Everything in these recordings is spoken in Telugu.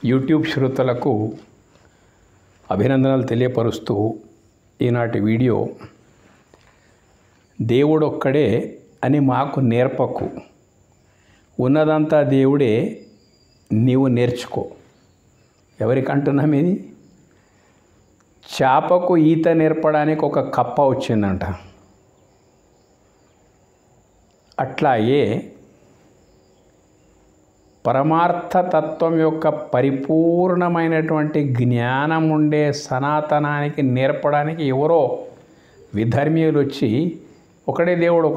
యూట్యూబ్ శ్రోతలకు అభినందనలు తెలియపరుస్తూ ఈనాటి వీడియో దేవుడొక్కడే అని మాకు నేర్పకు, ఉన్నదంతా దేవుడే, నీవు నేర్చుకో. ఎవరికంటున్నాం ఇది? చేపకు ఈత నేర్పడానికి ఒక కప్ప వచ్చిందంట. అట్లాగే పరమార్థతత్వం యొక్క పరిపూర్ణమైనటువంటి జ్ఞానం ఉండే సనాతనానికి నేర్పడానికి ఎవరో విధర్మీయులు వచ్చి ఒకడే దేవుడు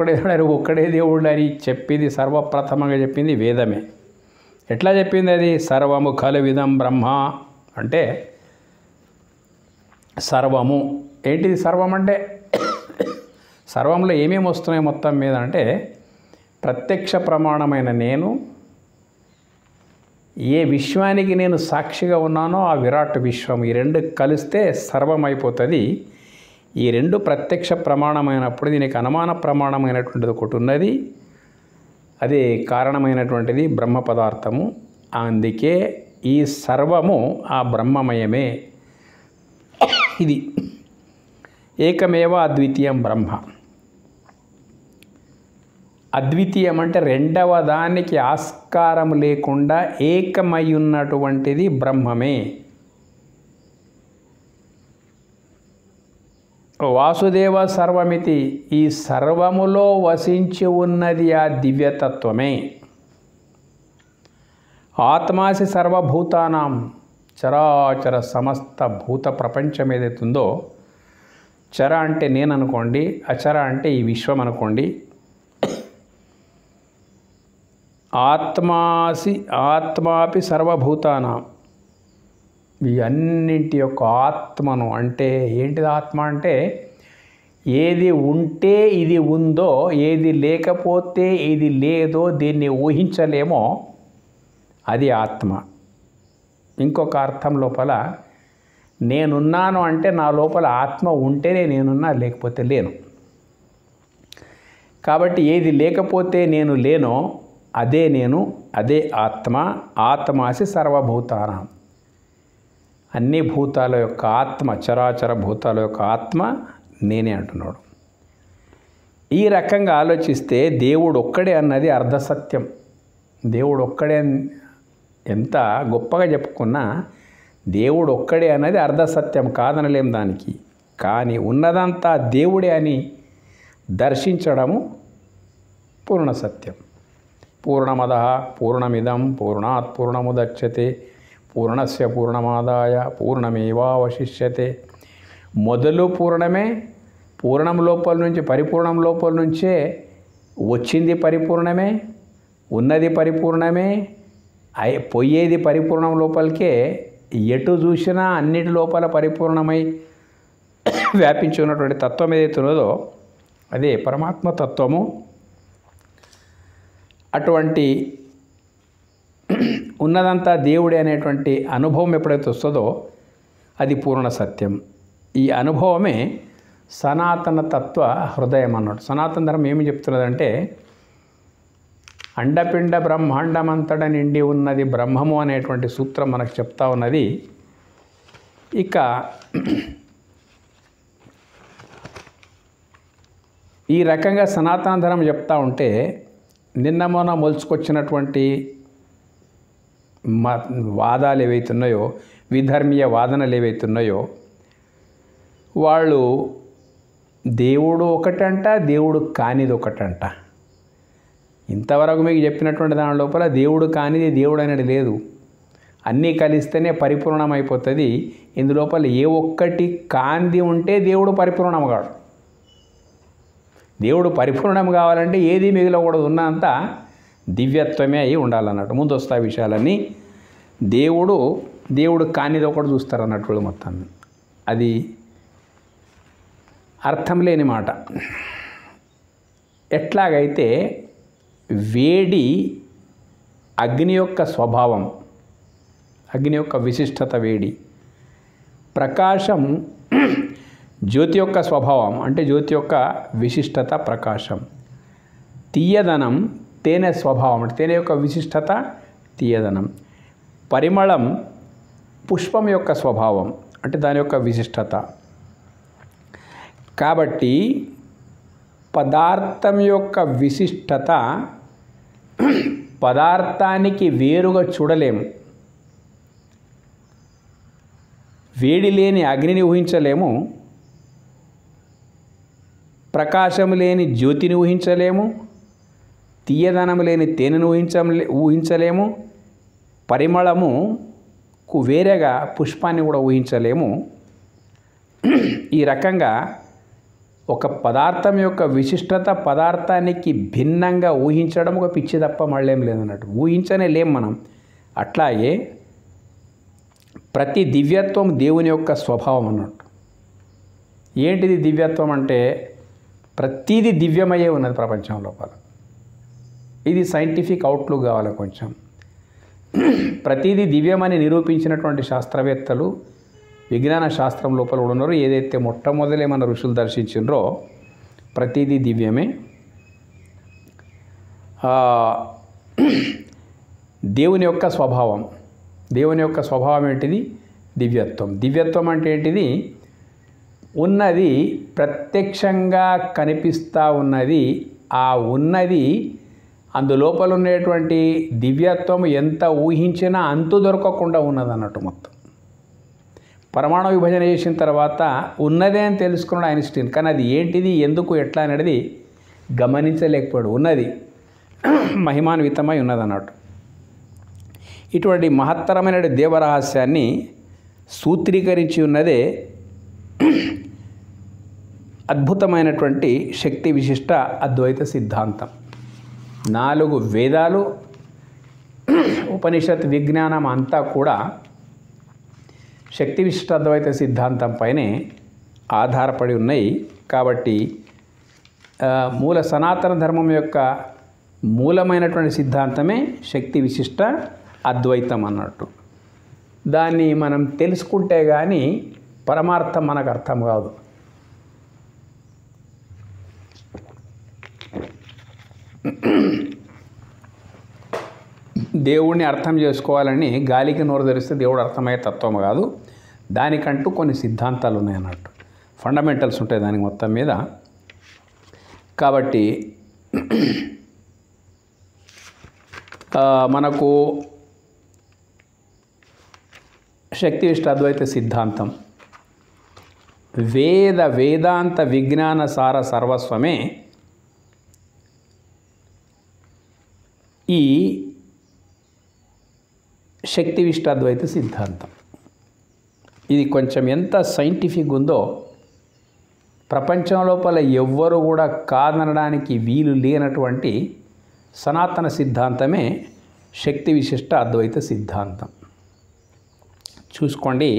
అని చెప్పింది సర్వప్రథమంగా చెప్పింది వేదమే. ఎట్లా చెప్పింది అది? సర్వము ఖలువిదం బ్రహ్మ అంటే సర్వము ఏంటిది? సర్వం అంటే సర్వంలో ఏమేమి వస్తున్నాయి మొత్తం మీద అంటే ప్రత్యక్ష ప్రమాణమైన నేను, ఏ విశ్వానికి నేను సాక్షిగా ఉన్నానో ఆ విరాట్ విశ్వం, ఈ రెండు కలిస్తే సర్వం అయిపోతుంది. ఈ రెండు ప్రత్యక్ష ప్రమాణమైనప్పుడు దీనికి అనుమాన ప్రమాణమైనటువంటిది ఒకటి ఉన్నది, అదే కారణమైనటువంటిది బ్రహ్మ పదార్థము. అందుకే ఈ సర్వము ఆ బ్రహ్మమయమే. ఇది ఏకమేవ అద్వితీయం బ్రహ్మ. అద్వితీయం అంటే రెండవ దానికి ఆస్కారం లేకుండా ఏకమై ఉన్నటువంటిది బ్రహ్మమే. వాసుదేవ సర్వమితి, ఈ సర్వములో వసించి ఉన్నది ఆ దివ్యతత్వమే. ఆత్మాసి సర్వభూతానాం, చరాచర సమస్త భూత ప్రపంచం ఏదైతుందో, చర అంటే నేను అనుకోండి, అచర అంటే ఈ విశ్వం అనుకోండి. ఆత్మాపి సర్వభూతానాం, ఈ అన్నింటి యొక్క ఆత్మను అంటే ఏంటిది? ఆత్మ అంటే ఏది ఉంటే ఇది ఉందో, ఏది లేకపోతే ఇది లేదో, దీన్ని ఊహించలేమో అది ఆత్మ. ఇంకొక అర్థం లోపల నేనున్నాను అంటే నా లోపల ఆత్మ ఉంటేనే నేనున్నా, లేకపోతే లేను. కాబట్టి ఏది లేకపోతే నేను లేనో అదే నేను, అదే ఆత్మ. ఆత్మాసి సర్వభూతానాం, అన్ని భూతాల యొక్క ఆత్మ, చరాచర భూతాల యొక్క ఆత్మ నేనే అంటున్నాడు. ఈ రకంగా ఆలోచిస్తే దేవుడు ఒక్కడే అన్నది అర్ధసత్యం. దేవుడు ఒక్కడే ఎంత గొప్పగా చెప్పుకున్నా దేవుడు ఒక్కడే అన్నది అర్ధసత్యం, కాదనలేం దానికి. కానీ ఉన్నదంతా దేవుడే అని దర్శించడము పూర్ణ సత్యం. పూర్ణమదః పూర్ణమిదం పూర్ణాత్ పూర్ణముదచ్యతే పూర్ణస్య పూర్ణమాదాయ పూర్ణమేవావశిష్యతే. మొదలు పూర్ణమే, పూర్ణం లోపల నుంచి, పరిపూర్ణం లోపల నుంచే వచ్చింది పరిపూర్ణమే, ఉన్నది పరిపూర్ణమే, పోయేది పరిపూర్ణం లోపలికే. ఎటు చూసినా అన్నిటి లోపల పరిపూర్ణమై వ్యాపించి ఉన్నటువంటి తత్వం ఏదైతే ఉన్నదో అదే పరమాత్మ తత్వము. అటువంటి ఉన్నదంతా దేవుడే అనేటువంటి అనుభవం ఎప్పుడైతే వస్తుందో అది పూర్ణ సత్యం. ఈ అనుభవమే సనాతన తత్వ హృదయం అన్నాడు. సనాతన ధర్మం ఏమి చెప్తున్నదంటే అండపిండ బ్రహ్మాండమంతట నిండి ఉన్నది బ్రహ్మము అనేటువంటి సూత్రం మనకు చెప్తా ఉన్నది. ఇక ఈ రకంగా సనాతన ధర్మం చెప్తా ఉంటే నిన్న మొన్న మొలుచుకొచ్చినటువంటి వాదాలు ఏవైతున్నాయో, విధర్మీయ వాదనలు ఏవైతున్నాయో, వాళ్ళు దేవుడు ఒకటంట, దేవుడు కానిది ఒకటంట. ఇంతవరకు మీకు చెప్పినటువంటి దాని లోపల దేవుడు కానిది దేవుడు అనేది లేదు. అన్నీ కలిస్తేనే పరిపూర్ణం అయిపోతుంది. ఇందులోపల ఏ ఒక్కటి కాంది ఉంటే దేవుడు పరిపూర్ణం కాడు. దేవుడు పరిపూర్ణం కావాలంటే ఏది మిగిలకూడదు, ఉన్నంత దివ్యత్వమే అయి ఉండాలన్నట్టు. ముందు వస్తాయి విషయాలన్నీ. దేవుడు కానిది ఒకటి చూస్తారు అన్నట్టు మొత్తం. అది అర్థం లేని మాట. ఎట్లాగైతే వేడి అగ్ని యొక్క స్వభావం, అగ్ని యొక్క విశిష్టత వేడి, ప్రకాశం జ్యోతి యొక్క స్వభావం అంటే జ్యోతి యొక్క విశిష్టత ప్రకాశం, తీయదనం తేనె స్వభావం అంటే తేనె యొక్క విశిష్టత తీయదనం, పరిమళం పుష్పం యొక్క స్వభావం, అంటే దాని యొక్క విశిష్టత. కాబట్టి పదార్థం యొక్క విశిష్టత పదార్థానికి వేరుగా చూడలేము. వేడి లేని అగ్నిని ఊహించలేము, ప్రకాశం లేని జ్యోతిని ఊహించలేము, తీయదనం లేని తేనెను ఊహించలేము, పరిమళముకు వేరేగా పుష్పాన్ని కూడా ఊహించలేము. ఈ రకంగా ఒక పదార్థం యొక్క విశిష్టత పదార్థానికి భిన్నంగా ఊహించడం ఒక పిచ్చి తప్ప మళ్ళేం లేదన్నట్టు. ఊహించనే లేం మనం. అట్లాగే ప్రతి దివ్యత్వం దేవుని యొక్క స్వభావం అన్నట్టు. ఏంటిది దివ్యత్వం అంటే ప్రతిదీ దివ్యమయ్యే ఉన్నది ప్రపంచం లోపల. ఇది సైంటిఫిక్ అవుట్లుక్ కావాలి కొంచెం. ప్రతిదీ దివ్యమని నిరూపించినటువంటి శాస్త్రవేత్తలు విజ్ఞాన శాస్త్రం లోపల కూడా ఉన్నారు. ఏదైతే మొట్టమొదలే మన ఋషులు దర్శించినరో ప్రతిదీ దివ్యమే. దేవుని యొక్క స్వభావం, దేవుని యొక్క స్వభావం ఏంటిది? దివ్యత్వం. దివ్యత్వం అంటే ఏంటిది? ఉన్నది ప్రత్యక్షంగా కనిపిస్తూ ఉన్నది. ఆ ఉన్నది అందులోపల ఉండేటువంటి దివ్యత్వం ఎంత ఊహించినా అంతు దొరకకుండా ఉన్నది అన్నట్టు. మొత్తం పరమాణు విభజన చేసిన తర్వాత ఉన్నదే అని తెలుసుకున్నాడు ఐన్స్టీన్. కానీ అది ఏంటిది, ఎందుకు, ఎట్లా అనేది గమనించలేకపోయాడు. ఉన్నది మహిమాన్వితమై ఉన్నది అన్నట్టు. ఇటువంటి మహత్తరమైన దేవరహస్యాన్ని సూత్రీకరించి ఉన్నదే అద్భుతమైనటువంటి శక్తి విశిష్ట అద్వైత సిద్ధాంతం. 4 వేదాలు, ఉపనిషత్ విజ్ఞానం అంతా కూడా శక్తి విశిష్ట అద్వైత సిద్ధాంతం పైనే ఆధారపడి ఉన్నాయి. కాబట్టి మూల సనాతన ధర్మం యొక్క మూలమైనటువంటి సిద్ధాంతమే శక్తి విశిష్ట అద్వైతం అన్నట్టు. దాన్ని మనం తెలుసుకుంటే కానీ పరమార్థం మనకు అర్థం కాదు. దేవుణ్ణి అర్థం చేసుకోవాలని గాలికి నోరు తెరిస్తే దేవుడు అర్థమయ్యే తత్వం కాదు. దానికంటూ కొన్ని సిద్ధాంతాలు ఉన్నాయన్నట్టు, ఫండమెంటల్స్ ఉంటాయి దానికి మొత్తం మీద. కాబట్టి మనకు శక్తి విశిష్ట అద్వైత సిద్ధాంతం వేదాంత విజ్ఞాన సార సర్వస్వమే ఈ శక్తి విశిష్ట అద్వైత సిద్ధాంతం. ఇది కొంచెం ఎంత సైంటిఫిక్ ఉందో ప్రపంచం లోపల ఎవ్వరు కూడా కాదనడానికి వీలు లేనటువంటి సనాతన సిద్ధాంతమే శక్తి విశిష్ట అద్వైత సిద్ధాంతం. చూసుకోండి,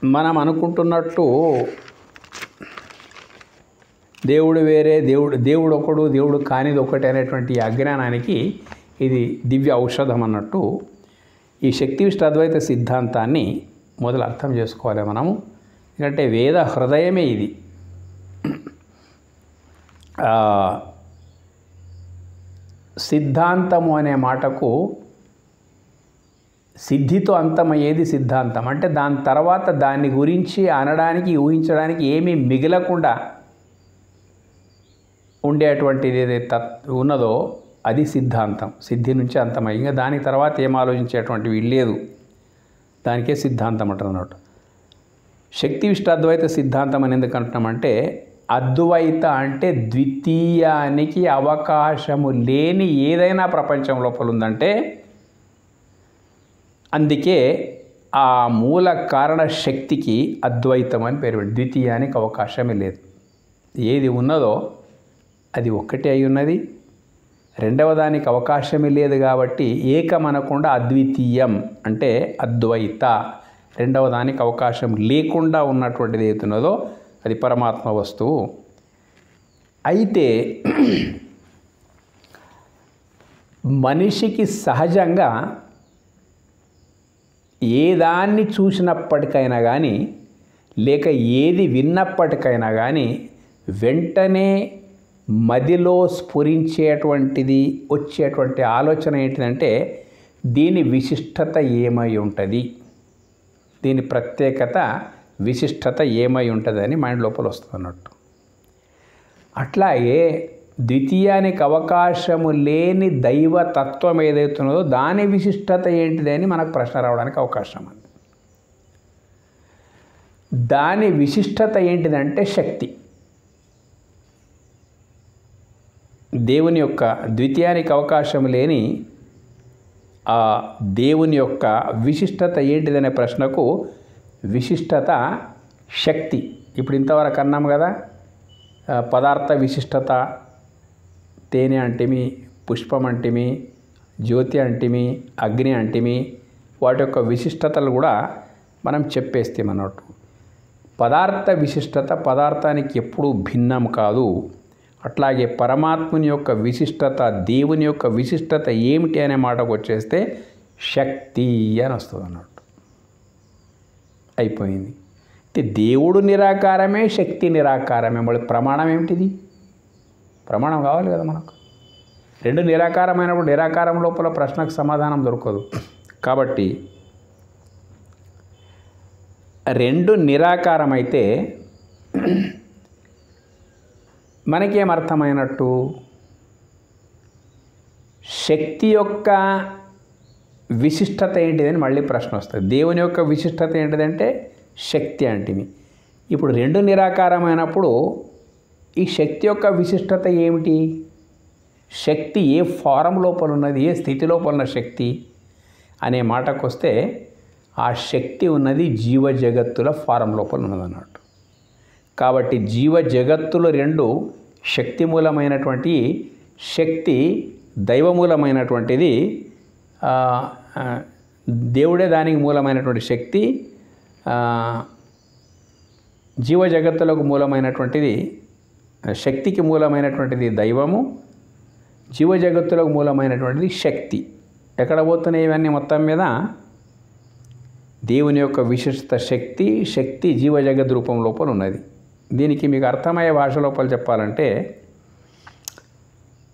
మనం అనుకుంటున్నట్టు దేవుడు వేరే, దేవుడు ఒకడు, దేవుడు కానిది ఒకటి అనేటువంటి అజ్ఞానానికి ఇది దివ్య ఔషధం అన్నట్టు. ఈ శక్తి విశిష్ట అద్వైత సిద్ధాంతాన్ని మొదలు అర్థం చేసుకోవాలి మనము. ఎందుకంటే వేద హృదయమే ఇది. సిద్ధాంతము అనే మాటకు సిద్ధితో అంతమయ్యేది సిద్ధాంతం. అంటే దాని తర్వాత దాని గురించి అనడానికి, ఊహించడానికి ఏమీ మిగలకుండా ఉండేటువంటిది ఏదైతే ఉన్నదో అది సిద్ధాంతం. సిద్ధి నుంచి అంతమై ఇంకా దాని తర్వాత ఏం ఆలోచించేటువంటివి లేదు, దానికే సిద్ధాంతం అంటారు అన్నట్టు. శక్తి విశిష్ట అద్వైత సిద్ధాంతం అని ఎందుకు అంటున్నామంటే అద్వైత అంటే ద్వితీయానికి అవకాశము లేని ఏదైనా ప్రపంచం లోపల ఉందంటే అందుకే ఆ మూల కారణ శక్తికి అద్వైతం అని పేరు. ద్వితీయానికి అవకాశమే లేదు. ఏది ఉన్నదో అది ఒక్కటే అయి ఉన్నది. రెండవ దానికి అవకాశమే లేదు కాబట్టి ఏకమనకుండా అద్వితీయం అంటే అద్వైత. రెండవ దానికి అవకాశం లేకుండా ఉన్నటువంటిది ఏతున్నదో అది పరమాత్మ వస్తువు. అయితే మనిషికి సహజంగా ఏ దాన్ని చూసినప్పటికైనా కానీ లేక ఏది విన్నప్పటికైనా కానీ వెంటనే మదిలో స్ఫురించేటువంటిది వచ్చేటువంటి ఆలోచన ఏంటిదంటే దీని విశిష్టత ఏమై ఉంటుంది, దీని ప్రత్యేకత విశిష్టత ఏమై ఉంటుందని మైండ్ లోపల వస్తుంది అన్నట్టు. అట్లాగే ద్వితీయానికి అవకాశము లేని దైవతత్వం ఏదైతున్నదో దాని విశిష్టత ఏంటిదని మనకు ప్రశ్న రావడానికి అవకాశం ఉంది. దాని విశిష్టత ఏంటిదంటే శక్తి. దేవుని యొక్క ద్వితీయానికి అవకాశం లేని ఆ దేవుని యొక్క విశిష్టత ఏంటిదనే ప్రశ్నకు విశిష్టత శక్తి. ఇప్పుడు ఇంతవరకు అన్నాం కదా, పదార్థ విశిష్టత, తేనె అంటిమి, పుష్పం అంటిమి, జ్యోతి అంటిమి, అగ్ని అంటిమి, వాటి యొక్క విశిష్టతలు కూడా మనం చెప్పేస్తాం అన్నట్టు. పదార్థ విశిష్టత పదార్థానికి ఎప్పుడూ భిన్నం కాదు. అట్లాగే పరమాత్ముని యొక్క విశిష్టత, దేవుని యొక్క విశిష్టత ఏమిటి అనే మాటకు వచ్చేస్తే శక్తి అని వస్తుంది అన్నట్టు. అయిపోయింది. దేవుడు నిరాకారమే, శక్తి నిరాకారమే. మళ్ళీ ప్రమాణం ఏమిటిది? ప్రమాణం కావాలి కదా మనకు. రెండు నిరాకారమైనప్పుడు నిరాకారం లోపల ప్రశ్నకు సమాధానం దొరకదు. కాబట్టి రెండు నిరాకారమైతే మనకేం అర్థమైనట్టు? శక్తి యొక్క విశిష్టత ఏంటిదని మళ్ళీ ప్రశ్న వస్తుంది. దేవుని యొక్క విశిష్టత ఏంటిదంటే శక్తి అంటిమి. ఇప్పుడు రెండు నిరాకారమైనప్పుడు ఈ శక్తి యొక్క విశిష్టత ఏమిటి? శక్తి ఏ ఫారం లోపల ఉన్నది, ఏ స్థితి లోపల ఉన్న శక్తి అనే మాటకు వస్తే ఆ శక్తి ఉన్నది జీవ జగత్తుల ఫారం లోపల ఉన్నదన్నట్టు. కాబట్టి జీవ జగత్తులు రెండు శక్తి మూలమైనటువంటి, శక్తి దైవమూలమైనటువంటిది, దేవుడే దానికి మూలమైనటువంటి శక్తి, జీవ జగత్తులకు మూలమైనటువంటిది, శక్తికి మూలమైనటువంటిది దైవము, జీవ జగత్తులకు మూలమైనటువంటిది శక్తి. ఎక్కడ పోతున్నాయి ఇవన్నీ? మొత్తం మీద దేవుని యొక్క విశిష్ట శక్తి, శక్తి జీవ జగత్ రూపం లోపల ఉన్నది. దీనికి మీకు అర్థమయ్యే భాష లోపల చెప్పాలంటే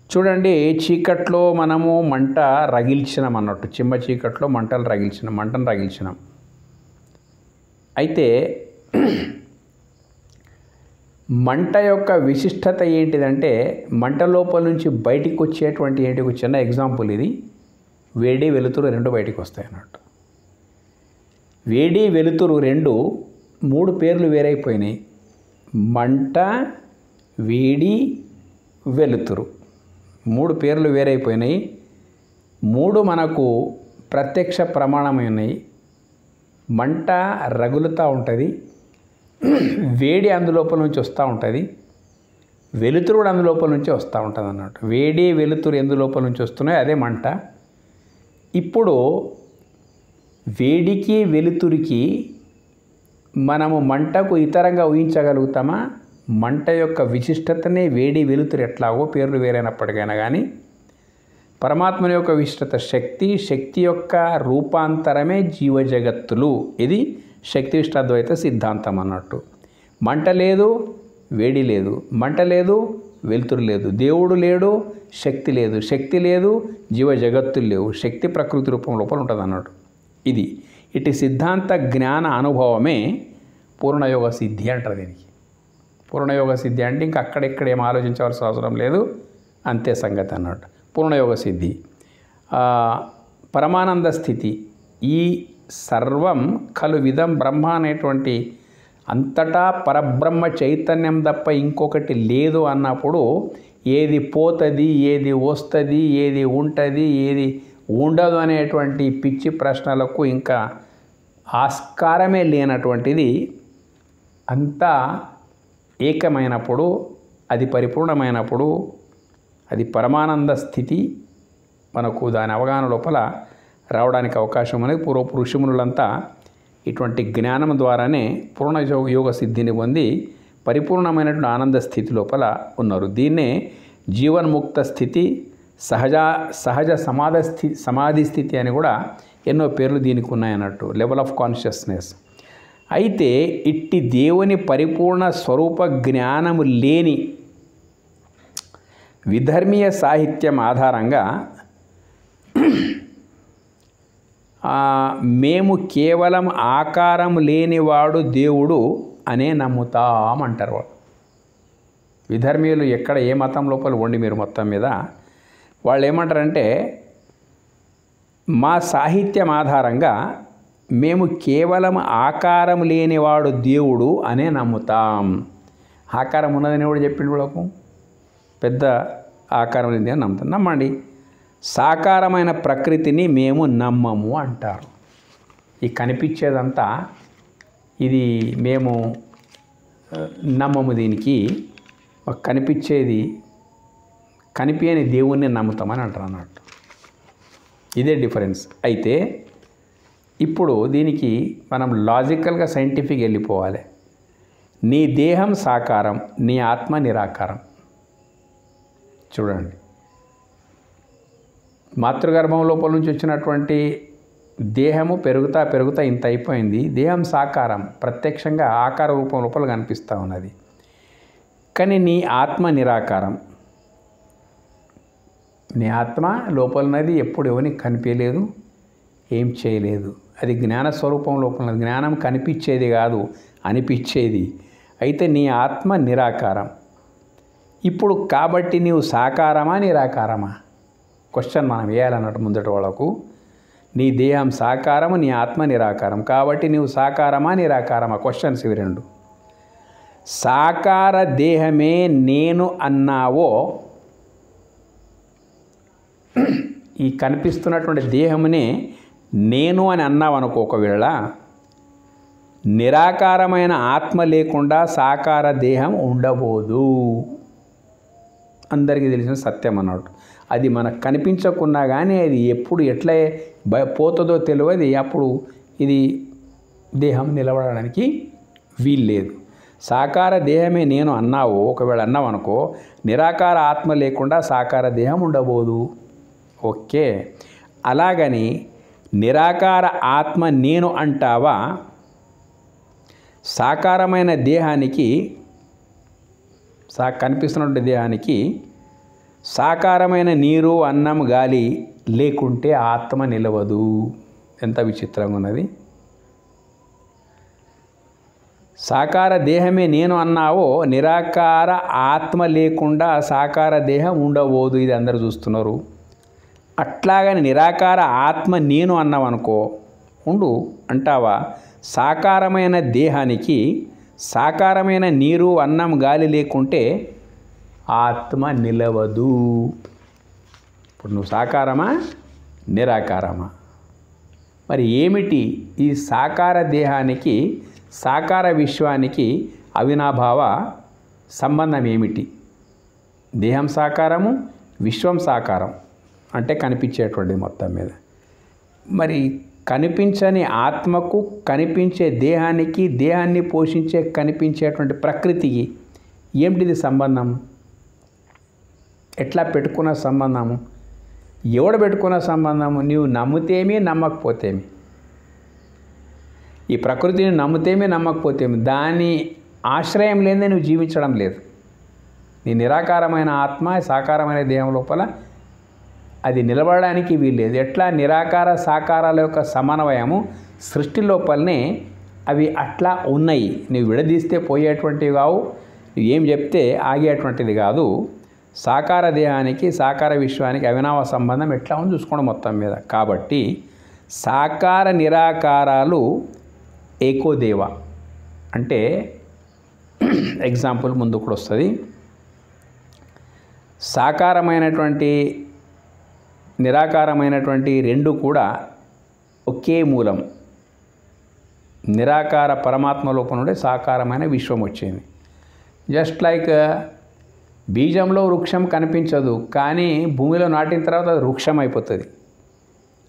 చూడండి, చీకట్లో మనము మంట రగిల్చినాం అన్నట్టు. చిమ్మ చీకట్లో మంటను రగిల్చినాం. అయితే మంట యొక్క విశిష్టత ఏంటిదంటే మంట లోపల నుంచి బయటికి వచ్చేటువంటి ఏంటి? ఒక చిన్న ఎగ్జాంపుల్ ఇది. వేడి వెలుతురు రెండు బయటికి వస్తాయి అన్నట్టు. వేడి వెలుతురు రెండు, మూడు పేర్లు వేరైపోయినాయి. మంట, వేడి, వెలుతురు, మూడు పేర్లు వేరైపోయినాయి. మూడు మనకు ప్రత్యక్ష ప్రమాణమైనవి. మంట రగులుతూ ఉంటుంది, వేడి అందులోపల నుంచి వస్తూ ఉంటుంది, వెలుతురు కూడా అందులోపల నుంచి వస్తూ ఉంటుంది అన్నట్టు. వేడి వెలుతురు ఎందులోపల నుంచి వస్తున్నాయో అదే మంట. ఇప్పుడు వేడికి వెలుతురికి మనము మంటకు ఇతరంగా ఊహించగలుగుతామా? మంట యొక్క విశిష్టతనే వేడి వెలుతురు ఎట్లాగో పేర్లు వేరైనప్పటికైనా కానీ పరమాత్మని యొక్క విశిష్టత శక్తి, శక్తి యొక్క రూపాంతరమే జీవ జగత్తులు. ఇది శక్తి విశిష్టాద్వైత సిద్ధాంతం అన్నట్టు. మంట లేదు, వేడి లేదు, మంట లేదు, వెలుతురు లేదు, దేవుడు లేడు, శక్తి లేదు, శక్తి లేదు, జీవ జగత్తులు లేవు, శక్తి ప్రకృతి రూపం లోపల ఉంటుంది అన్నట్టు. ఇది ఇటు సిద్ధాంత జ్ఞాన అనుభవమే పూర్ణయోగ సిద్ధి అంటారు దీనికి. పూర్ణయోగ సిద్ధి అంటే ఇంకా అక్కడెక్కడ ఏం ఆలోచించవలసిన అవసరం లేదు, అంతే సంగతి అన్నట్టు. పూర్ణయోగ సిద్ధి పరమానంద స్థితి. ఈ సర్వం ఖలు విధం బ్రహ్మ అనేటువంటి అంతటా పరబ్రహ్మ చైతన్యం తప్ప ఇంకొకటి లేదు అన్నప్పుడు ఏది పోతుంది, ఏది వస్తుంది, ఏది ఉంటుంది, ఏది ఉండదు అనేటువంటి పిచ్చి ప్రశ్నలకు ఇంకా ఆస్కారమే లేనటువంటిది అంతా ఏకమైనప్పుడు, అది పరిపూర్ణమైనప్పుడు, అది పరమానంద స్థితి మనకు దాని అవగాహన లోపల రావడానికి అవకాశం అనేది. పూర్వపు ఋషిమునులంతా ఇటువంటి జ్ఞానం ద్వారానే పూర్ణ యోగ సిద్ధిని పొంది పరిపూర్ణమైనటువంటి ఆనంద స్థితి లోపల ఉన్నారు. దీన్నే జీవన్ముక్త స్థితి, సహజ సమాధి స్థితి అని కూడా ఎన్నో పేర్లు దీనికి ఉన్నాయన్నట్టు. Level of consciousness. అయితే ఇట్టి దేవుని పరిపూర్ణ స్వరూప జ్ఞానము లేని విధర్మీయ సాహిత్యం ఆధారంగా మేము కేవలం ఆకారం లేనివాడు దేవుడు అనే నమ్ముతామంటారు వాళ్ళు. విధర్మీయులు ఎక్కడ ఏ మతం లోపల ఉండి మీరు మొత్తం మీద వాళ్ళు ఏమంటారంటే, మా సాహిత్యం ఆధారంగా మేము కేవలం ఆకారం లేనివాడు దేవుడు అనే నమ్ముతాం. ఆకారం ఉన్నదని కూడా చెప్పిండు వాళ్ళకు, పెద్ద ఆకారం లేని అని నమ్ముతాం. నమ్మండి. సాకారమైన ప్రకృతిని మేము నమ్మము అంటారు. ఈ కనిపించేదంతా ఇది మేము నమ్మము, దీనికి కనిపించేది కనిపించని దేవుణ్ణి నమ్ముతామని అంటారు అన్నట్టు. ఇదే డిఫరెన్స్. అయితే ఇప్పుడు దీనికి మనం లాజికల్గా సైంటిఫిక్ వెళ్ళిపోవాలి. నీ దేహం సాకారం, నీ ఆత్మ నిరాకారం. చూడండి, మాతృగర్భం లోపల నుంచి వచ్చినటువంటి దేహము పెరుగుతా ఇంత అయిపోయింది. దేహం సాకారం, ప్రత్యక్షంగా ఆకార రూపం లోపల కనిపిస్తూ ఉన్నది. కానీ నీ ఆత్మ నిరాకారం. నీ ఆత్మ లోపల ఉన్నది, ఎప్పుడు ఎవరికి కనిపించలేదు, ఏం చేయలేదు. అది జ్ఞాన స్వరూపం లోపల ఉన్నది. జ్ఞానం కనిపించేది కాదు, అనిపించేది. అయితే నీ ఆత్మ నిరాకారం. ఇప్పుడు కాబట్టి నీవు సాకారమా నిరాకారమా క్వశ్చన్ మనం వేయాలన్నట్టు ముందటి వాళ్ళకు. నీ దేహం సాకారము, నీ ఆత్మ నిరాకారం. కాబట్టి నీవు సాకారమా నిరాకారమా క్వశ్చన్స్ ఇవి రెండు. సాకార దేహమే నేను అన్నావో, ఈ కనిపిస్తున్నటువంటి దేహమునే నేను అని అన్నావు అనుకో, ఒకవేళ నిరాకారమైన ఆత్మ లేకుండా సాకార దేహం ఉండబోదు. అందరికీ తెలిసిన సత్యం అన్నట్టు. అది మనకు కనిపించకున్నా కానీ అది ఎప్పుడు ఎట్లా పోతుందో తెలియదు. అప్పుడు ఇది దేహం నిలబడడానికి వీల్లేదు. సాకార దేహమే నేను అన్నావు, ఒకవేళ అన్నావు అనుకో, నిరాకార ఆత్మ లేకుండా సాకార దేహం ఉండబోదు. ఓకే, అలాగని నిరాకార ఆత్మ నేను అంటావా, సాకారమైన దేహానికి కనిపిస్తున్నటువంటి దేహానికి సాకారమైన నీరు, అన్నం, గాలి లేకుంటే ఆత్మ నిలవదు. ఎంత విచిత్రంగా ఉన్నది. సాకార దేహమే నేను అన్నావో, నిరాకార ఆత్మ లేకుండా సాకార దేహం ఉండబోదు. ఇది అందరూ చూస్తున్నారు. అట్లాగని నిరాకార ఆత్మ నేను అన్నావనుకో, ఉండు అంటావా, సాకారమైన దేహానికి సాకారమైన నీరు, అన్నం, గాలి లేకుంటే ఆత్మ నిలవదు. ఇప్పుడు నువ్వు సాకారమా నిరాకారమా? మరి ఏమిటి ఈ సాకార దేహానికి సాకార విశ్వానికి అవినాభావ సంబంధం ఏమిటి? దేహం సాకారము, విశ్వం సాకారం అంటే కనిపించేటువంటిది మొత్తం మీద. మరి కనిపించని ఆత్మకు, కనిపించే దేహానికి, దేహాన్ని పోషించే కనిపించేటువంటి ప్రకృతికి ఏమిటిది సంబంధం? ఎట్లా పెట్టుకున్న సంబంధము? ఎవడు పెట్టుకున్న సంబంధము? నీవు నమ్మితేమి నమ్మకపోతేమి. ఈ ప్రకృతిని నమ్మితేమి నమ్మకపోతేమి, దాని ఆశ్రయం లేదే నువ్వు జీవించడం లేదు. నీ నిరాకారమైన ఆత్మ సాకారమైన దేహం లోపల అది నిలబడడానికి వీల్లేదు. ఎట్లా నిరాకార సాకారాల యొక్క సమన్వయము సృష్టి లోపలనే అవి అట్లా ఉన్నాయి. నువ్వు విడదీస్తే పోయేటువంటివి కావు, నువ్వు ఏం చెప్తే ఆగేటువంటిది కాదు. సాకార దేహానికి సాకార విశ్వానికి అవినావ సంబంధం ఎట్లా ఉంది చూసుకోండి మొత్తం మీద. కాబట్టి సాకార నిరాకారాలు ఏకోదేవ అంటే ఎగ్జాంపుల్ ముందు కూడా వస్తుంది. సాకారమైనటువంటి నిరాకారమైనటువంటి రెండు కూడా ఒకే మూలం. నిరాకార పరమాత్మ లోపల నుండి సాకారమైన విశ్వం వచ్చింది. జస్ట్ లైక్ బీజంలో వృక్షం కనిపించదు, కానీ భూమిలో నాటిన తర్వాత అది వృక్షం అయిపోతుంది.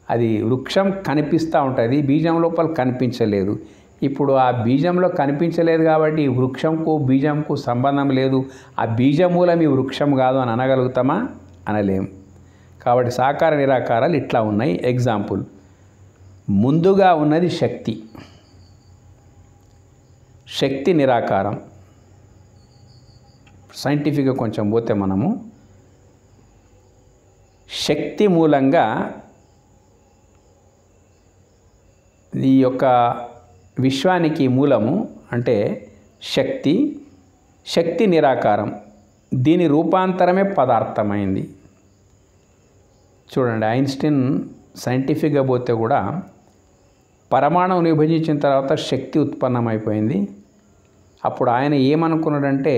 అది వృక్షం కనిపిస్తూ ఉంటుంది, బీజం లోపల కనిపించలేదు. ఇప్పుడు ఆ బీజంలో కనిపించలేదు కాబట్టి ఈ వృక్షంకు బీజంకు సంబంధం లేదు. ఆ బీజమూలం ఈ వృక్షం కాదు అని అనగలుగుతామా? అనలేం. కాబట్టి సాకార నిరాకారాలు ఇట్లా ఉన్నాయి. ఎగ్జాంపుల్, ముందుగా ఉన్నది శక్తి. శక్తి నిరాకారం. సైంటిఫిక్గా కొంచెం పోతే మనము శక్తి మూలంగా ఈ యొక్క విశ్వానికి మూలము అంటే శక్తి, శక్తి నిరాకారం, దీని రూపాంతరమే పదార్థమైంది. చూడండి, ఐన్స్టీన్ సైంటిఫిక్గా పోతే కూడా పరమాణువుని విభజించిన తర్వాత శక్తి ఉత్పన్నమైపోయింది. అప్పుడు ఆయన ఏమనుకున్నాడంటే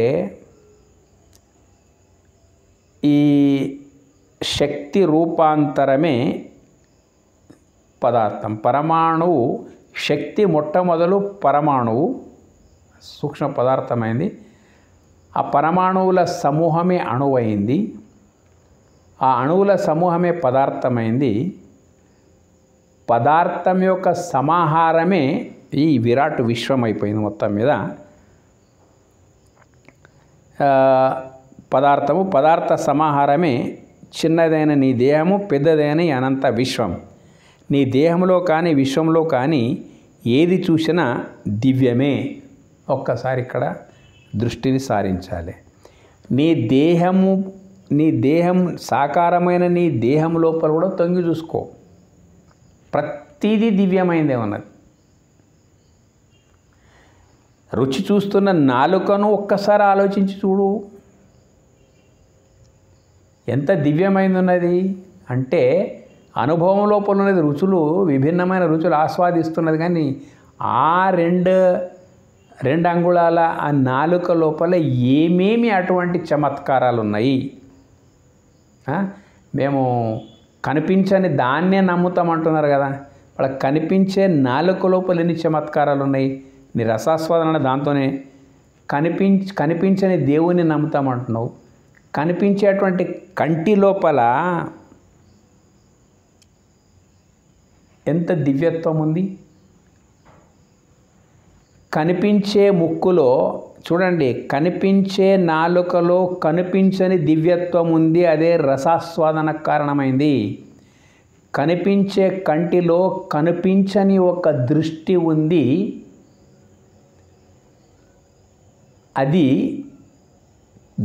ఈ శక్తి రూపాంతరమే పదార్థం. పరమాణువు శక్తి మొట్టమొదలు పరమాణువు సూక్ష్మ పదార్థమైంది. ఆ పరమాణువుల సమూహమే అణువైంది. ఆ అణువుల సమూహమే పదార్థమైంది. పదార్థం యొక్క సమాహారమే ఈ విరాట్ విశ్వం అయిపోయింది. మొత్తం మీద పదార్థ సమాహారమే చిన్నదైన నీ దేహము, పెద్దదైన ఈ అనంత విశ్వం. నీ దేహంలో కానీ విశ్వంలో కానీ ఏది చూసినా దివ్యమే. ఒక్కసారి ఇక్కడ దృష్టిని సారించాలి. నీ దేహం సాకారమైన నీ దేహం లోపల కూడా తొంగి చూసుకో, ప్రతిదీ దివ్యమైందే ఉన్నది. రుచి చూస్తున్న నాలుకను ఒక్కసారి ఆలోచించి చూడు, ఎంత దివ్యమైంది ఉన్నది. అంటే అనుభవం లోపల ఉన్నది రుచులు, విభిన్నమైన రుచులు ఆస్వాదిస్తున్నది. కానీ ఆ రెండు అంగుళాల ఆ నాలుక లోపల ఏమేమి అటువంటి చమత్కారాలు ఉన్నాయి. మేము కనిపించని దాన్నే నమ్ముతామంటున్నారు కదా, వాళ్ళకి కనిపించే నాలుక లోపల ఎన్ని చమత్కారాలు ఉన్నాయి. నీ రసాస్వాదన దాంతోనే. కనిపించని దేవుని నమ్ముతామంటున్నావు. కనిపించేటువంటి కంటి లోపల ఎంత దివ్యత్వం ఉంది. కనిపించే ముక్కులో చూడండి, కనిపించే నాలుకలో కనిపించని దివ్యత్వం ఉంది. అదే రసాస్వాదన కారణమైంది. కనిపించే కంటిలో కనిపించని ఒక దృష్టి ఉంది. అది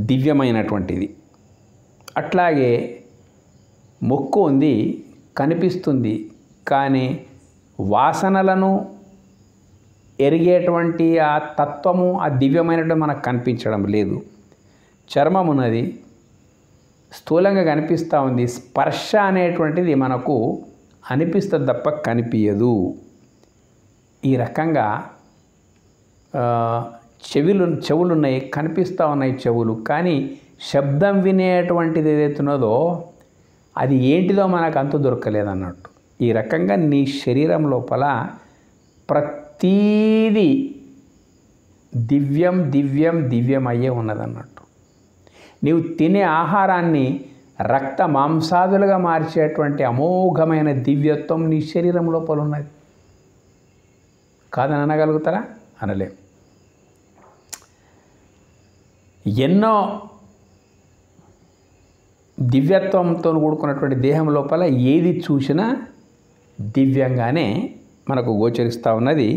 దివ్యమైనటువంటిది. అట్లాగే ముక్కు ఉంది, కనిపిస్తుంది, కానీ వాసనలను ఎరిగేటువంటి ఆ తత్వము, ఆ దివ్యమైనటువంటి మనకు కనిపించడం లేదు. చర్మం ఉన్నది, స్థూలంగా కనిపిస్తూ ఉంది. స్పర్శ అనేటువంటిది మనకు అనిపిస్తుంది తప్ప కనిపించదు. ఈ రకంగా చెవులు ఉన్నాయి, కనిపిస్తూ ఉన్నాయి చెవులు, కానీ శబ్దం వినేటువంటిది ఏదైతున్నదో అది ఏంటిదో మనకు అంతు దొరకలేదన్నట్టు. ఈ రకంగా నీ శరీరం లోపల ప్రతీది దివ్యం అయ్యే ఉన్నదన్నట్టు. నీవు తినే ఆహారాన్ని రక్త మాంసాదులుగా మార్చేటువంటి అమోఘమైన దివ్యత్వం నీ శరీరం లోపల ఉన్నది. కాదని అనగలుగుతారా? అనలేం. ఎన్నో దివ్యత్వంతో కూడుకున్నటువంటి దేహం లోపల ఏది చూసినా దివ్యంగానే మనకు గోచరిస్తూ ఉన్నది.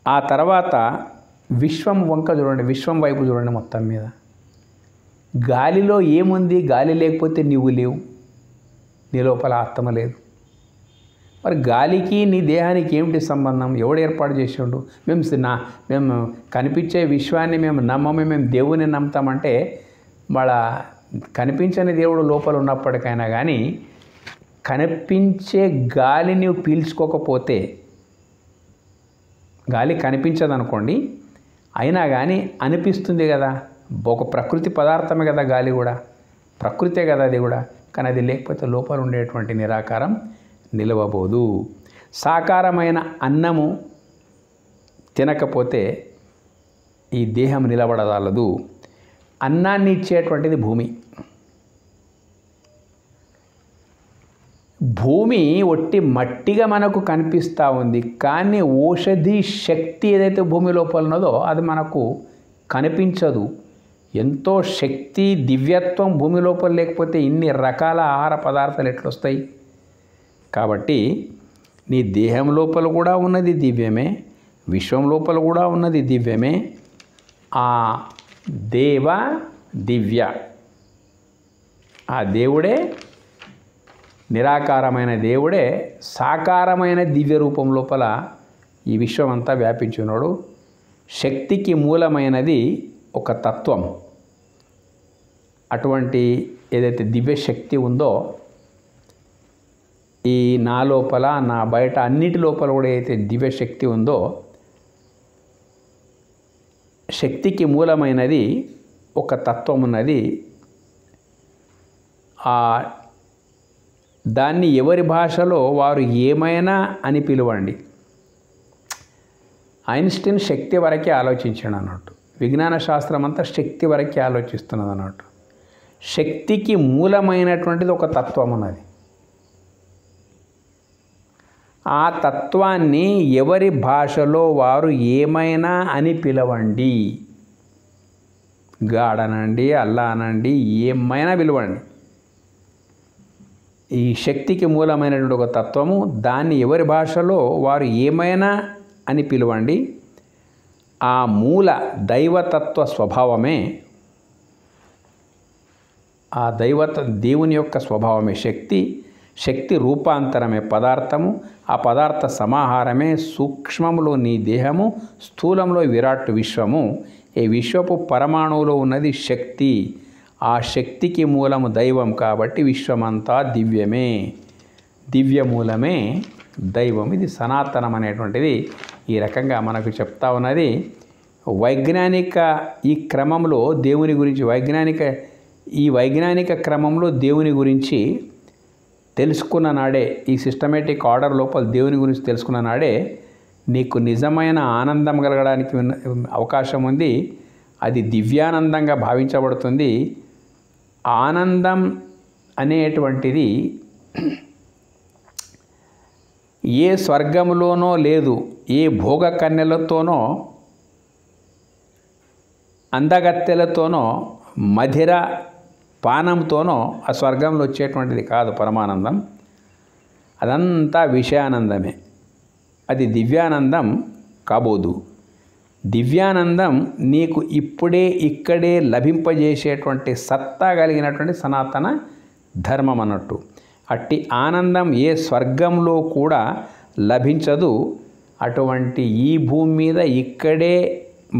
ఆ తర్వాత విశ్వం వంక చూడండి, విశ్వం వైపు చూడండి. మొత్తం మీద గాలిలో ఏముంది? గాలి లేకపోతే నీవు లేవు, నీ లోపల ఆత్మ లేదు. మరి గాలికి నీ దేహానికి ఏమిటి సంబంధం? ఎవడు ఏర్పాటు చేసిండు? మేము కనిపించే విశ్వాన్ని మేము నమ్మమే, మేము దేవుని నమ్ముతామంటే వాళ్ళ కనిపించని దేవుడు లోపల ఉన్నప్పటికైనా కానీ కనిపించే గాలి నీవు పీల్చుకోకపోతే, గాలి కనిపించదు అనుకోండి, అయినా కానీ అనిపిస్తుంది కదా. ఒక ప్రకృతి పదార్థమే కదా గాలి కూడా, ప్రకృతే కదా అది కూడా. కానీ అది లేకపోతే లోపల ఉండేటువంటి నిరాకారం నిలవబోదు. సాకారమైన అన్నము తినకపోతే ఈ దేహం నిలబడగలదు. అన్నాన్ని ఇచ్చేటువంటిది భూమి. భూమి ఒట్టి మట్టిగా మనకు కనిపిస్తూ ఉంది, కానీ ఔషధి శక్తి ఏదైతే భూమి లోపల ఉన్నదో అది మనకు కనిపించదు. ఎంతో శక్తి, దివ్యత్వం భూమి లోపల లేకపోతే ఇన్ని రకాల ఆహార పదార్థాలు ఎట్లొస్తాయి? కాబట్టి నీ దేహం లోపల కూడా ఉన్నది దివ్యమే, విశ్వం లోపల కూడా ఉన్నది దివ్యమే. ఆ దివ్య, ఆ దేవుడే నిరాకారమైన దేవుడే సాకారమైన దివ్య రూపం లోపల ఈ విశ్వం అంతా వ్యాపించి ఉన్నాడు. శక్తికి మూలమైనది ఒక తత్వం. అటువంటి ఏదైతే దివ్య శక్తి ఉందో ఈ నా లోపల నా బయట అన్నిటి లోపల కూడా ఏదైతే దివ్య శక్తి ఉందో, శక్తికి మూలమైనది ఒక తత్వం ఉన్నది. దాన్ని ఎవరి భాషలో వారు ఏమైనా అని పిలువండి. ఐన్స్టీన్ శక్తి వరకే ఆలోచించాడు అన్నట్టు. విజ్ఞాన శాస్త్రం అంతా శక్తి వరకే ఆలోచిస్తున్నది అన్నట్టు. శక్తికి మూలమైనటువంటిది ఒక తత్వం ఉన్నది. ఆ తత్వాన్ని ఎవరి భాషలో వారు ఏమైనా అని పిలవండి. గాడ్ అనండి, అల్లా అనండి, ఏమైనా పిలవండి. ఈ శక్తికి మూలమైనటువంటి ఒక తత్వము, దాన్ని ఎవరి భాషలో వారు ఏమైనా అని పిలవండి. ఆ మూల దైవతత్వ స్వభావమే, ఆ దేవుని యొక్క స్వభావమే శక్తి. శక్తి రూపాంతరమే పదార్థము. ఆ పదార్థ సమాహారమే సూక్ష్మంలో నీ దేహము, స్థూలంలో విరాట్ విశ్వము. ఈ విశ్వపు పరమాణువులో ఉన్నది శక్తి. ఆ శక్తికి మూలము దైవం కాబట్టి విశ్వమంతా దివ్యమే. దివ్య మూలమే దైవం. ఇది సనాతనం అనేటువంటిది ఈ రకంగా మనకు చెప్తా ఉన్నది. వైజ్ఞానిక ఈ క్రమంలో దేవుని గురించి వైజ్ఞానిక క్రమంలో దేవుని గురించి తెలుసుకున్న నాడే, ఈ సిస్టమేటిక్ ఆర్డర్ లోపల దేవుని గురించి తెలుసుకున్న నాడే నీకు నిజమైన ఆనందం కలగడానికి అవకాశం ఉంది. అది దివ్యానందంగా భావించబడుతుంది. ఆనందం అనేటువంటిది ఏ స్వర్గంలోనో లేదు, ఏ భోగ కన్యలతోనో అందగత్తెలతోనో మధిర పానంతోనో ఆ స్వర్గంలో వచ్చేటువంటిది కాదు పరమానందం. అదంతా విషయానందమే. అది దివ్యానందం కాబోదు. దివ్యానందం నీకు ఇక్కడే లభింపజేసేటువంటి సత్తా కలిగినటువంటి సనాతన ధర్మం అన్నట్టు. అట్టి ఆనందం ఏ స్వర్గంలో కూడా లభించదు. అటువంటి ఈ భూమి మీద ఇక్కడే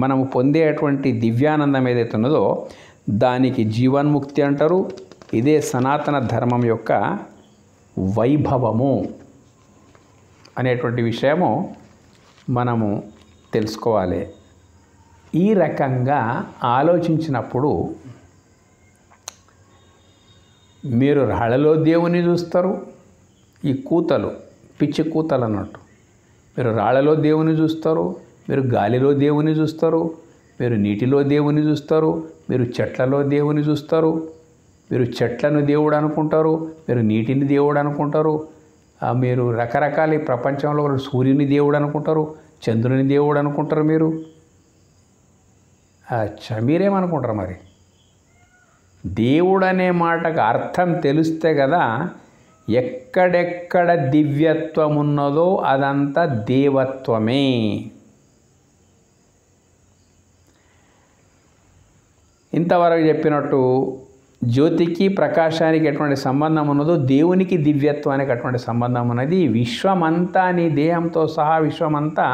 మనము పొందేటువంటి దివ్యానందం ఏదైతే ఉన్నదో దానికి జీవన్ముక్తి అంటారు. ఇదే సనాతన ధర్మం యొక్క వైభవము అనేటువంటి విషయము మనము తెలుసుకోవాలి. ఈ రకంగా ఆలోచించినప్పుడు మీరు రాళ్ళలో దేవుని చూస్తారు. ఈ కూతలు పిచ్చి కూతలు అన్నట్టు. మీరు రాళ్ళలో దేవుని చూస్తారు, మీరు గాలిలో దేవుని చూస్తారు, మీరు నీటిలో దేవుని చూస్తారు, మీరు చెట్లలో దేవుని చూస్తారు. మీరు చెట్లను దేవుడు అనుకుంటారు, మీరు నీటిని దేవుడు అనుకుంటారు, మీరు రకరకాల ఈ ప్రపంచంలో సూర్యుని దేవుడు అనుకుంటారు, చంద్రుని దేవుడు అనుకుంటారు. మీరేమనుకుంటారు మరి? దేవుడు అనే మాటకు అర్థం తెలిస్తే కదా ఎక్కడెక్కడ దివ్యత్వం ఉన్నదో అదంతా దేవత్వమే. ఇంతవరకు చెప్పినట్టు జ్యోతికి ప్రకాశానికి ఎటువంటి సంబంధం ఉన్నదో దేవునికి దివ్యత్వానికి అటువంటి సంబంధం ఉన్నది. విశ్వమంతా నీ దేహంతో సహా విశ్వమంతా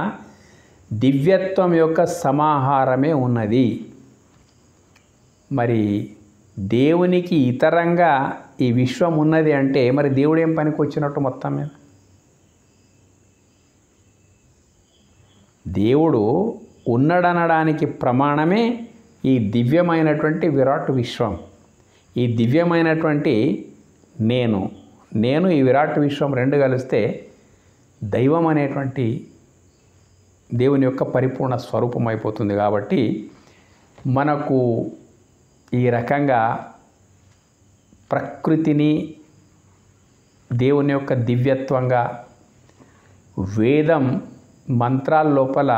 దివ్యత్వం యొక్క సమాహారమే ఉన్నది. మరి దేవునికి ఇతరంగా ఈ విశ్వం ఉన్నది అంటే మరి దేవుడు ఏం పనికి వచ్చినట్టు మొత్తం మీద? దేవుడు ఉన్నాడనడానికి ప్రమాణమే ఈ దివ్యమైనటువంటి విరాట్ విశ్వం. ఈ దివ్యమైనటువంటి నేను ఈ విరాట్ విశ్వం రెండు కలిస్తే దైవం అనేటువంటి దేవుని యొక్క పరిపూర్ణ స్వరూపం అయిపోతుంది. కాబట్టి మనకు ఈ రకంగా ప్రకృతిని దేవుని యొక్క దివ్యత్వంగా వేదం మంత్రాల లోపల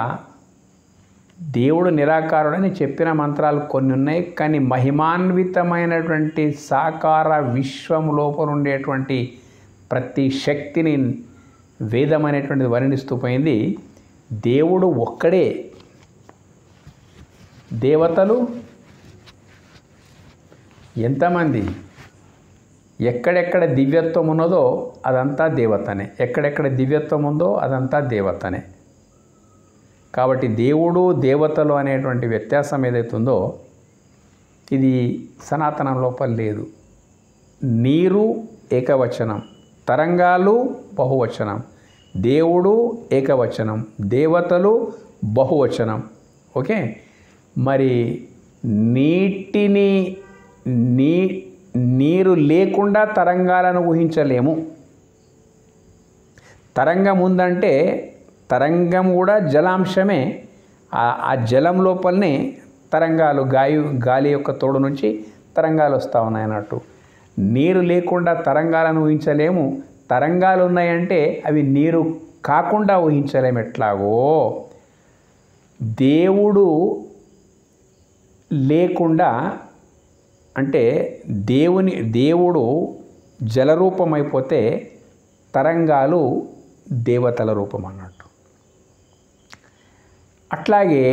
దేవుడు నిరాకారుడని చెప్పిన మంత్రాలు కొన్ని ఉన్నాయి. కానీ మహిమాన్వితమైనటువంటి సాకార విశ్వం లోపల ఉండేటువంటి ప్రతి శక్తిని వేదం అనేటువంటిది వర్ణిస్తూ పోయింది. దేవుడు ఒక్కడే, దేవతలు ఎంతమంది? ఎక్కడెక్కడ దివ్యత్వం ఉన్నదో అదంతా దేవతనే, ఎక్కడెక్కడ దివ్యత్వం ఉందో అదంతా దేవతనే. కాబట్టి దేవుడు దేవతలు అనేటువంటి వ్యత్యాసం ఏదైతుందో ఇది సనాతనం లోపల లేదు. నీరు ఏకవచనం, తరంగాలు బహువచనం, దేవుడు ఏకవచనం, దేవతలు బహువచనం. ఓకే, మరి నీరు లేకుండా తరంగాలను ఊహించలేము. తరంగం ఉందంటే తరంగం కూడా జలాంశమే. ఆ జలం లోపలనే తరంగాలు, గాలి యొక్క తోడు నుంచి తరంగాలు వస్తూ ఉన్నాయి అన్నట్టు. నీరు లేకుండా తరంగాలను ఊహించలేము. తరంగాలు ఉన్నాయంటే అవి నీరు కాకుండా ఊహించలేము. ఎట్లాగో లేకుండా అంటే దేవుడు జలరూపం అయిపోతే తరంగాలు దేవతల రూపం అన్నట్టు. అట్లాగే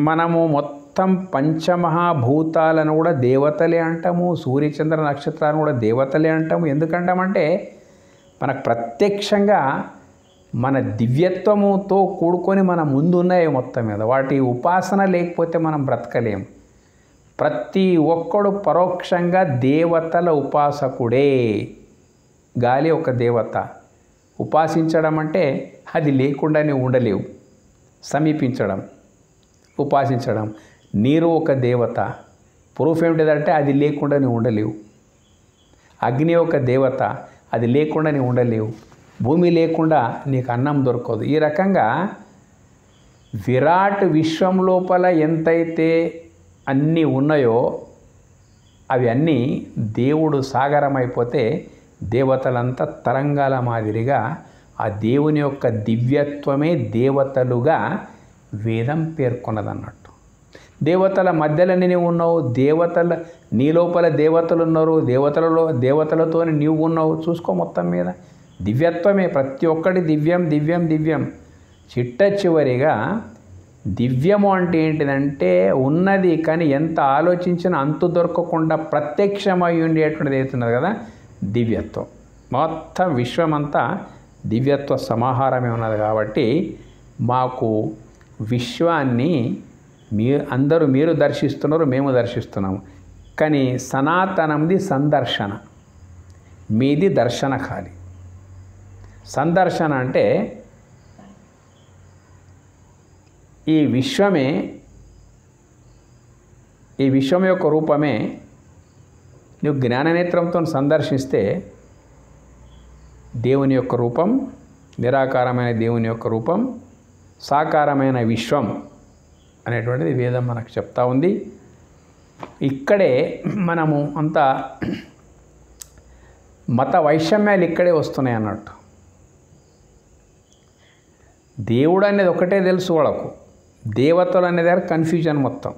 మనము మొత్తం పంచమహాభూతాలను కూడా దేవతలే అంటాము, సూర్యచంద్ర నక్షత్రాలను కూడా దేవతలే అంటాము. ఎందుకంటామంటే మనకు ప్రత్యక్షంగా మన దివ్యత్వముతో కూడుకొని మన ముందు ఉన్నాయి మొత్తం మీద. వాటి ఉపాసన లేకపోతే మనం బ్రతకలేము. ప్రతి ఒక్కడు పరోక్షంగా దేవతల ఉపాసకుడే. గాలి ఒక దేవత. ఉపాసించడం అంటే అది లేకుండానే ఉండలేవు. సమీపించడం, ఉపాసించడం. నీరు ఒక దేవత. ప్రూఫ్ ఏమిటిదంటే అది లేకుండానే ఉండలేవు. అగ్ని ఒక దేవత. అది లేకుండానే ఉండలేవు. భూమి లేకుండా నీకు అన్నం దొరకదు. ఈ రకంగా విరాట్ విశ్వం లోపల ఎంతైతే అన్నీ ఉన్నాయో అవి అన్నీ దేవుడు సాగరమైపోతే దేవతలంతా తరంగాల మాదిరిగా ఆ దేవుని యొక్క దివ్యత్వమే దేవతలుగా వేదం పేర్కొన్నదన్నట్టు. దేవతల మధ్యలోనే నీవు ఉన్నావు. నీ లోపల దేవతలు ఉన్నారు. దేవతలతో నీవు ఉన్నావు. చూసుకో, మొత్తం మీద దివ్యత్వమే. ప్రతి ఒక్కటి దివ్యం దివ్యం దివ్యం. చిట్ట చివరిగా దివ్యము అంటే ఏంటిదంటే ఉన్నది కానీ ఎంత ఆలోచించినా అంతు దొరకకుండా ప్రత్యక్షమై ఉండేటువంటిది అవుతున్నది కదా దివ్యత్వం. మొత్తం విశ్వమంతా దివ్యత్వ సమాహారమే ఉన్నది. కాబట్టి మాకు విశ్వాన్ని మీరు దర్శిస్తున్నారు, మేము దర్శిస్తున్నాము. కానీ సనాతనంది సందర్శన, మీది దర్శన ఖాళీ. సందర్శన అంటే ఈ విశ్వం యొక్క రూపమే నువ్వు జ్ఞాననేత్రంతో సందర్శిస్తే దేవుని యొక్క రూపం, నిరాకారమైన దేవుని యొక్క రూపం, సాకారమైన విశ్వం అనేటువంటిది వేదం మనకు చెప్తా ఉంది. ఇక్కడే మనము అంతా మత వైషమ్యాలు ఇక్కడే వస్తున్నాయి అన్నట్టు. దేవుడు అనేది ఒకటే తెలుసు వాళ్ళకు, దేవతలు అనేది కన్ఫ్యూజన్ మొత్తం.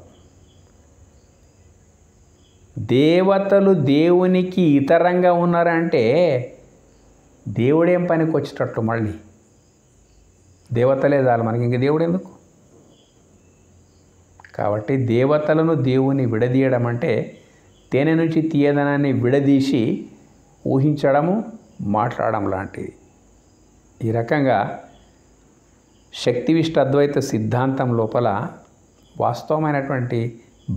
దేవతలు దేవునికి ఇతరంగా ఉన్నారంటే దేవుడేం పనికి వచ్చేటట్లు? మళ్ళీ దేవతలే చాలు మనకి, ఇంక దేవుడు ఎందుకు? కాబట్టి దేవతలను దేవుని విడదీయడం అంటే తేనె నుంచి తీయదనాన్ని విడదీసి ఊహించడము, మాట్లాడడం లాంటిది. ఈ రకంగా శక్తివిష్ట అద్వైత సిద్ధాంతం లోపల వాస్తవమైనటువంటి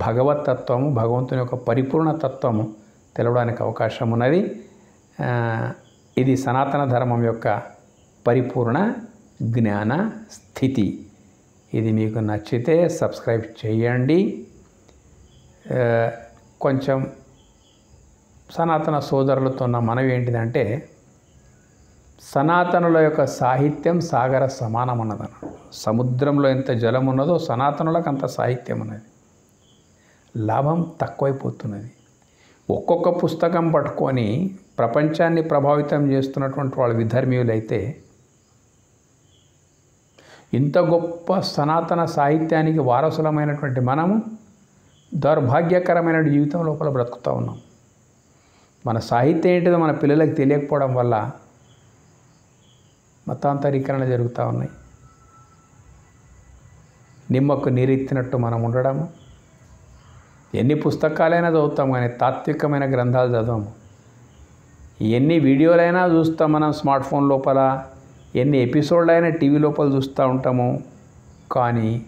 భగవతత్వము, భగవంతుని యొక్క పరిపూర్ణ తత్వము తెలవడానికి అవకాశం ఉన్నది. ఇది సనాతన ధర్మం యొక్క పరిపూర్ణ జ్ఞాన స్థితి. ఇది మీకు నచ్చితే సబ్స్క్రైబ్ చేయండి. కొంచెం సనాతన సోదరులతో ఉన్న మనవి ఏంటిదంటే సనాతనుల యొక్క సాహిత్యం సాగర సమానం ఉన్నదన్నమాట. సముద్రంలో ఎంత జలం ఉన్నదో సనాతనులకు అంత సాహిత్యం ఉన్నది. లాభం తక్కువైపోతున్నది. ఒక్కొక్క పుస్తకం పట్టుకొని ప్రపంచాన్ని ప్రభావితం చేస్తున్నటువంటి వాళ్ళు విధర్మీయులైతే ఇంత గొప్ప సనాతన సాహిత్యానికి వారసులమైనటువంటి మనము దౌర్భాగ్యకరమైన జీవితం లోపల బ్రతుకుతూ ఉన్నాం. మన సాహిత్యం ఏంటిదో మన పిల్లలకు తెలియకపోవడం వల్ల మతాంతరీకరణ జరుగుతూ ఉన్నాయి. నిమ్మకు నీరెత్తినట్టు మనం ఉండడము. ఎన్ని పుస్తకాలైనా చదువుతాము కానీ తాత్వికమైన గ్రంథాలు చదవము. ఎన్ని వీడియోలైనా చూస్తాం మనం స్మార్ట్ ఫోన్ లోపల, ఎన్ని ఎపిసోడ్లైనా టీవీ లోపల చూస్తూ ఉంటాము. కానీ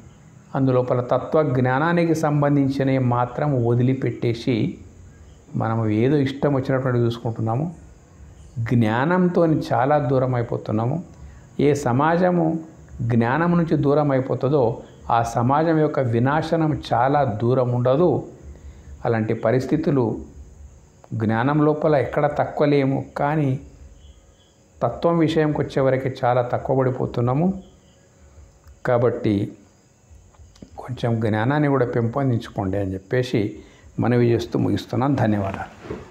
అందులోపల తత్వజ్ఞానానికి సంబంధించినవి మాత్రం వదిలిపెట్టేసి మనము ఏదో ఇష్టం వచ్చినటువంటి చూసుకుంటున్నాము. జ్ఞానంతో చాలా దూరం అయిపోతున్నాము. ఏ సమాజము జ్ఞానం నుంచి దూరం అయిపోతుందో ఆ సమాజం యొక్క వినాశనం చాలా దూరం ఉండదు. అలాంటి పరిస్థితులు జ్ఞానం లోపల ఎక్కడ తక్కువ లేము, కానీ తత్వం విషయంకి వచ్చేవరకు చాలా తక్కువ పడిపోతున్నాము. కాబట్టి కొంచెం జ్ఞానాన్ని కూడా పెంపొందించుకోండి అని చెప్పేసి మనవి చేస్తూ ముగిస్తున్నాను. ధన్యవాదాలు.